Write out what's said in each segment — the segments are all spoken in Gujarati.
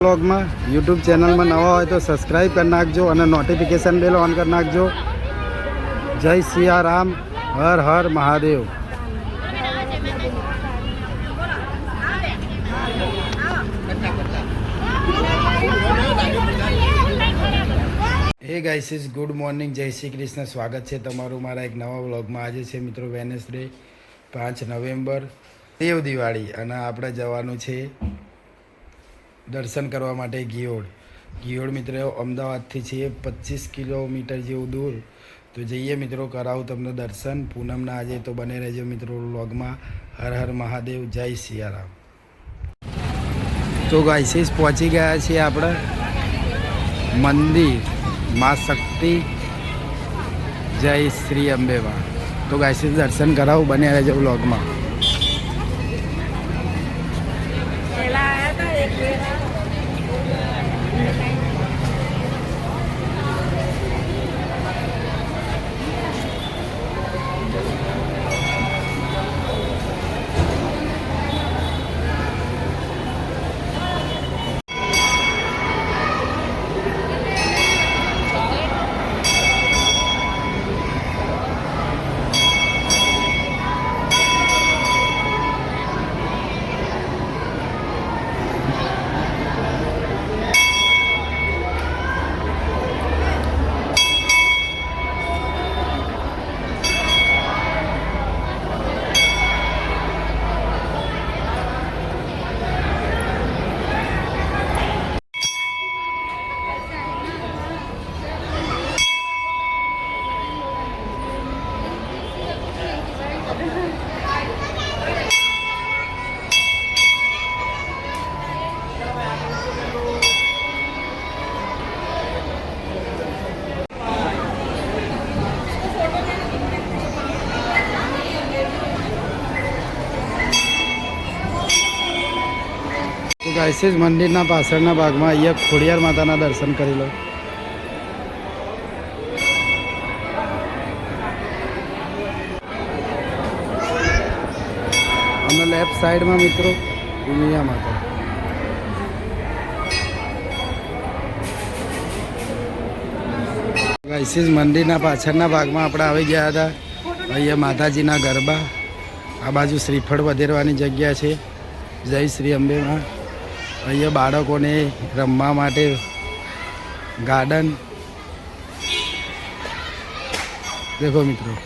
ब्लॉगમાં यूट्यूब ચેનલમાં નવા હોય તો સબસ્ક્રાઈબ કરી નાખજો અને નોટિફિકેશન બેલ ઓન કરી નાખજો. જય સિયારામ, હર હર મહાદેવ. હે ગાઈસ, ગુડ મોર્નિંગ, જય શ્રી કૃષ્ણ. સ્વાગત છે તમારું મારા એક નવા વ્લોગમાં. આજે છે મિત્રો વેનસડે 5 નવેમ્બર, દેવ દિવાળી, અને આપણે જવાનું છે દર્શન કરવા માટે ઘિયોડ મિત્રો અમદાવાદથી છે 25 કિલોમીટર જેવું દૂર. તો જઈએ મિત્રો, કરાવું તમને દર્શન પૂનમના. આજે તો બને રહેજો મિત્રો વ્લોગમાં. હર હર મહાદેવ, જય સિયારામ. તો ગાઈસીસ પહોંચી ગયા છીએ આપણે મંદિર મા શક્તિ, જય શ્રી અંબેમાં. તો ગાઈસીસ દર્શન કરાવું, બને રહેજો વ્લોગમાં. તો ગાઈસીસ મંદિરના પાછળના ભાગમાં અહીંયા ખોડિયાર માતાના દર્શન કરી લો. અને લેફ્ટ સાઈડમાં મિત્રો ઉમિયા માતા. ગાઈસીસ મંદિરના પાછળના ભાગમાં આપણે આવી ગયા હતા. અહીંયા માતાજીના ગરબા, આ બાજુ શ્રીફળ વધેરવાની જગ્યા છે. જય શ્રી અંબેમાં. અહીંયા બાળકોને રમવા માટે ગાર્ડન દેખો મિત્રો.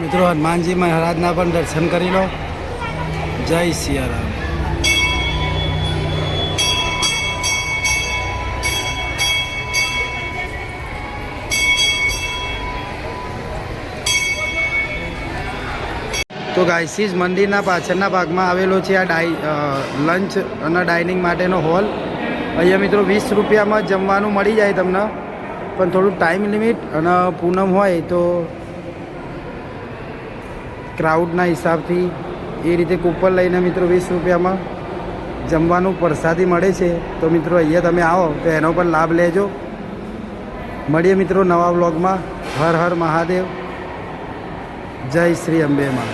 મિત્રો હનુમાનજી મહારાજના પણ દર્શન કરી લો. જય સિયારામ. તો ગાઈસીસ મંદિરના પાછળના ભાગમાં આવેલો છે આ લંચ અને ડાઇનિંગ માટેનો હોલ. અહીંયા મિત્રો 20 રૂપિયામાં જમવાનું મળી જાય તમને, પણ થોડું ટાઈમ લિમિટ અને પૂનમ હોય તો ક્રાઉડના હિસાબથી એ રીતે કૂપન લઈને મિત્રો 20 રૂપિયામાં જમવાનું પ્રસાદી મળે છે. તો મિત્રો અહીંયા તમે આવો તો એનો પણ લાભ લેજો. મળીએ મિત્રો નવા વ્લોગમાં. હર હર મહાદેવ, જય શ્રી અંબેમાં.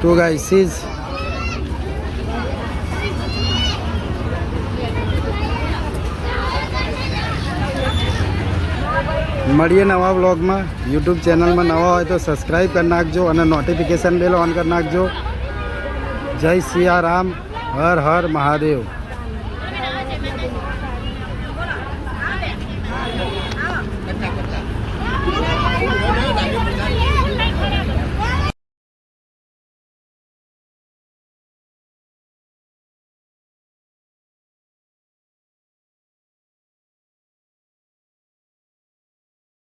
તો ગાઈસીસ મળીએ નવા વ્લોગમાં. યુટ્યુબ ચેનલમાં નવા હોય તો સબસ્ક્રાઈબ કરી નાખજો અને નોટિફિકેશન બેલ ઓન કરી નાખજો. જય સિયારામ, હર હર મહાદેવ.